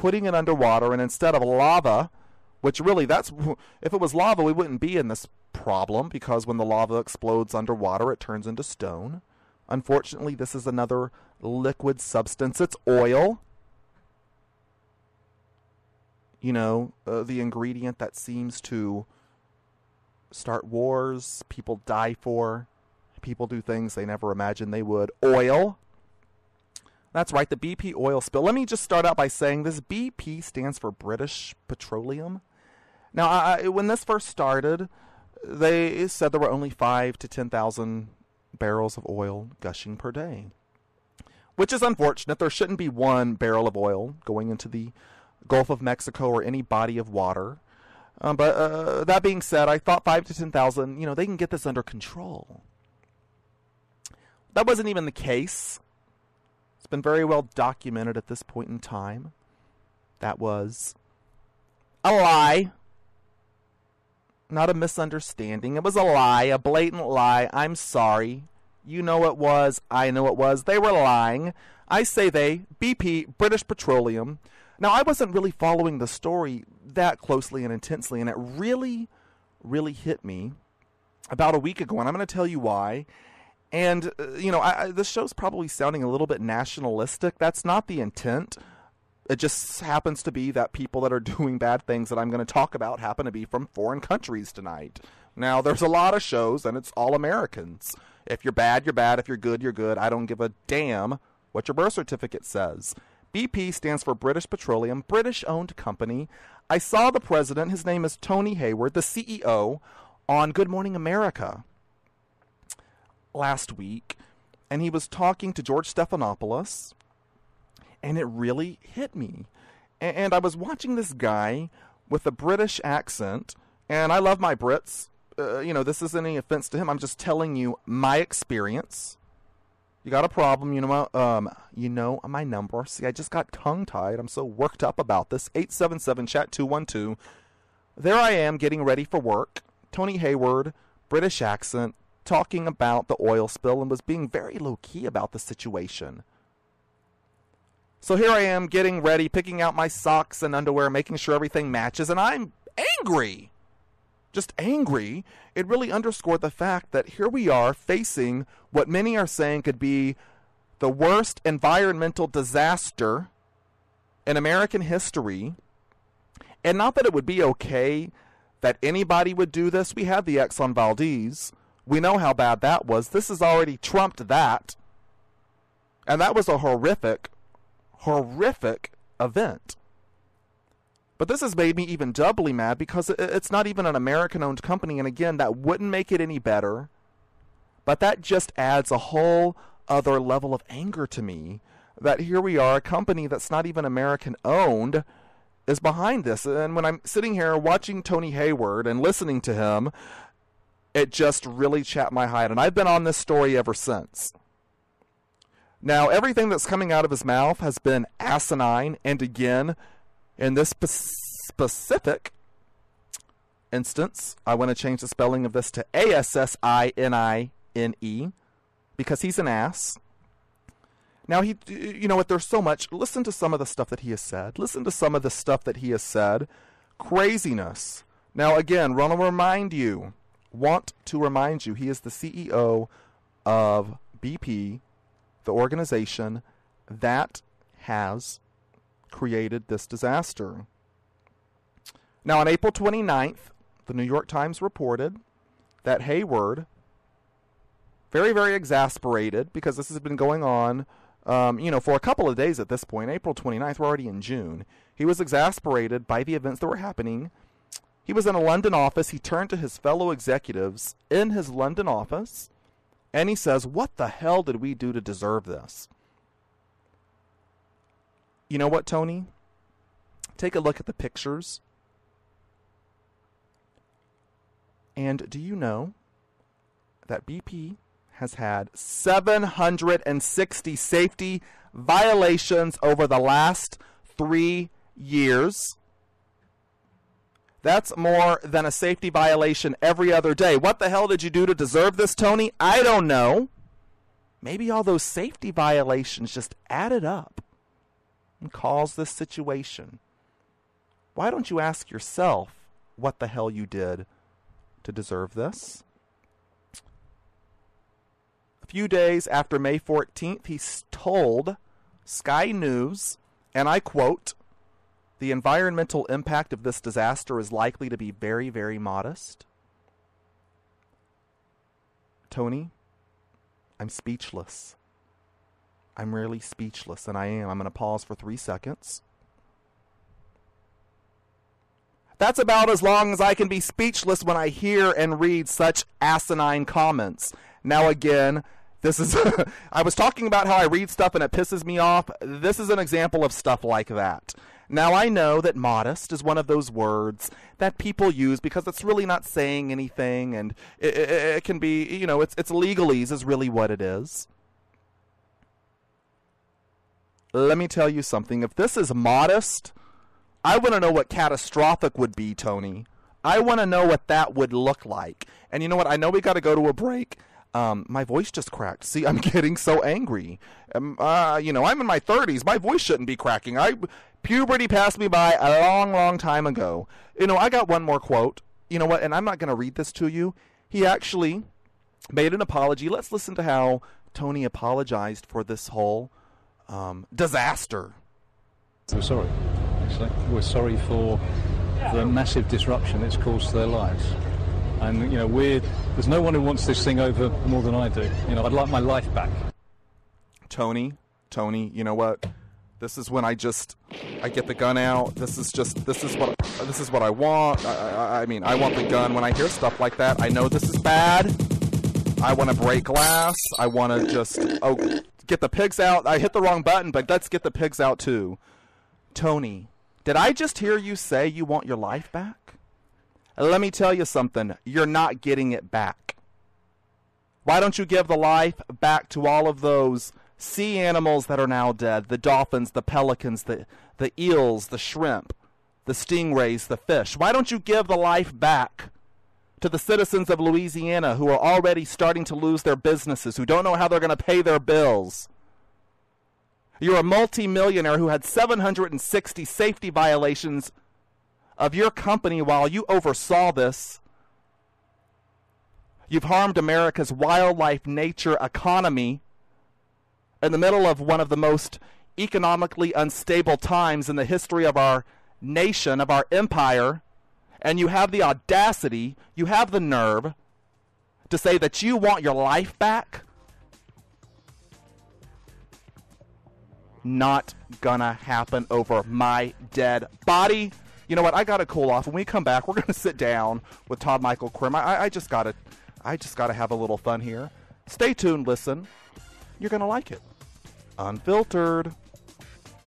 putting it underwater, and instead of lava, which really, if it was lava, we wouldn't be in this problem, because when the lava explodes underwater, it turns into stone. Unfortunately, this is another liquid substance. It's oil. You know, the ingredient that seems to start wars, people die for, people do things they never imagined they would. Oil. That's right, the BP oil spill. Let me just start out by saying this BP stands for British Petroleum. Now, when this first started, they said there were only 5,000 to 10,000 barrels of oil gushing per day, which is unfortunate. There shouldn't be 1 barrel of oil going into the Gulf of Mexico or any body of water. But that being said, I thought 5,000 to 10,000, you know, they can get this under control. That wasn't even the case. It's been very well documented at this point in time. That was a lie. Not a misunderstanding. It was a lie, a blatant lie. I'm sorry. You know it was. I know it was. They were lying. I say they. BP, British Petroleum. Now, I wasn't really following the story that closely and intensely, and it really, really hit me about a week ago, and I'm going to tell you why. And, you know, this show's probably sounding a little bit nationalistic. That's not the intent. It just happens to be that people that are doing bad things that I'm going to talk about happen to be from foreign countries tonight. Now, there's a lot of shows, and it's all Americans. If you're bad, you're bad. If you're good, you're good. I don't give a damn what your birth certificate says. BP stands for British Petroleum, British-owned company. I saw the president, his name is Tony Hayward, the CEO, on Good Morning America last week, and he was talking to George Stephanopoulos, and it really hit me. And I was watching this guy with a British accent, and I love my Brits. You know, this isn't any offense to him. I'm just telling you my experience. You got a problem, you know my number. See, I just got tongue-tied. I'm so worked up about this. 877-CHAT-212. There I am getting ready for work. Tony Hayward, British accent, talking about the oil spill, and was being very low-key about the situation. So here I am getting ready, picking out my socks and underwear, making sure everything matches, and I'm angry. Just angry. It really underscored the fact that here we are facing what many are saying could be the worst environmental disaster in American history. And not that it would be okay that anybody would do this. We had the Exxon Valdez. We know how bad that was. This has already trumped that. And that was a horrific event. But this has made me even doubly mad because it's not even an American-owned company. And again, that wouldn't make it any better. But that just adds a whole other level of anger to me. That here we are, a company that's not even American-owned is behind this. And when I'm sitting here watching Tony Hayward and listening to him, it just really chapped my hide. And I've been on this story ever since. Now, everything that's coming out of his mouth has been asinine. And again, in this specific instance, I want to change the spelling of this to Assine, because he's an ass. Now, you know what, there's so much. Listen to some of the stuff that he has said. Listen to some of the stuff that he has said. Craziness. Now, again, want to remind you, he is the CEO of BP, the organization that has created this disaster. Now, on April 29th, the New York Times reported that Hayward, very, very exasperated, because this has been going on, for a couple of days at this point. April 29th, we're already in June. He was exasperated by the events that were happening. He was in a London office. He turned to his fellow executives in his London office, and he says, "What the hell did we do to deserve this?" You know what, Tony? Take a look at the pictures. And do you know that BP has had 760 safety violations over the last 3 years? That's more than a safety violation every other day. What the hell did you do to deserve this, Tony? I don't know. Maybe all those safety violations just added up. and caused this situation, why don't you ask yourself what the hell you did to deserve this? A few days after May 14th, he told Sky News, and I quote, "The environmental impact of this disaster is likely to be very, very modest." Tony, I'm speechless. I'm really speechless, and I am. I'm going to pause for 3 seconds. That's about as long as I can be speechless when I hear and read such asinine comments. Now again, this is I was talking about how I read stuff and it pisses me off. This is an example of stuff like that. Now I know that modest is one of those words that people use because it's really not saying anything, and it can be, you know, it's legalese is really what it is. Let me tell you something. If this is modest, I want to know what catastrophic would be, Tony. I want to know what that would look like. And you know what? I know we got to go to a break. My voice just cracked. See, I'm getting so angry. You know, I'm in my 30s. My voice shouldn't be cracking. Puberty passed me by a long, long time ago. You know, I got one more quote. You know what? And I'm not going to read this to you. He actually made an apology. Let's listen to how Tony apologized for this whole disaster. We're sorry. Actually, we're sorry for the massive disruption it's caused to their lives. And, you know, there's no one who wants this thing over more than I do. You know, I'd like my life back. Tony, you know what? This is when I get the gun out. This is what I want. I mean, I want the gun. When I hear stuff like that, I know this is bad. I want to break glass. I want to just, get the pigs out. I hit the wrong button, but let's get the pigs out too. Tony, did I just hear you say you want your life back? Let me tell you something. You're not getting it back. Why don't you give the life back to all of those sea animals that are now dead? The dolphins, the pelicans, the eels, the shrimp, the stingrays, the fish. Why don't you give the life back to the citizens of Louisiana who are already starting to lose their businesses, who don't know how they're going to pay their bills? You're a multimillionaire who had 760 safety violations of your company while you oversaw this. You've harmed America's wildlife, nature, economy in the middle of one of the most economically unstable times in the history of our nation, of our empire, and you have the audacity, you have the nerve to say that you want your life back? Not gonna happen over my dead body. You know what? I gotta cool off. When we come back, we're gonna sit down with Todd Michael Krim. I just gotta have a little fun here. Stay tuned. Listen, you're gonna like it. Unfiltered.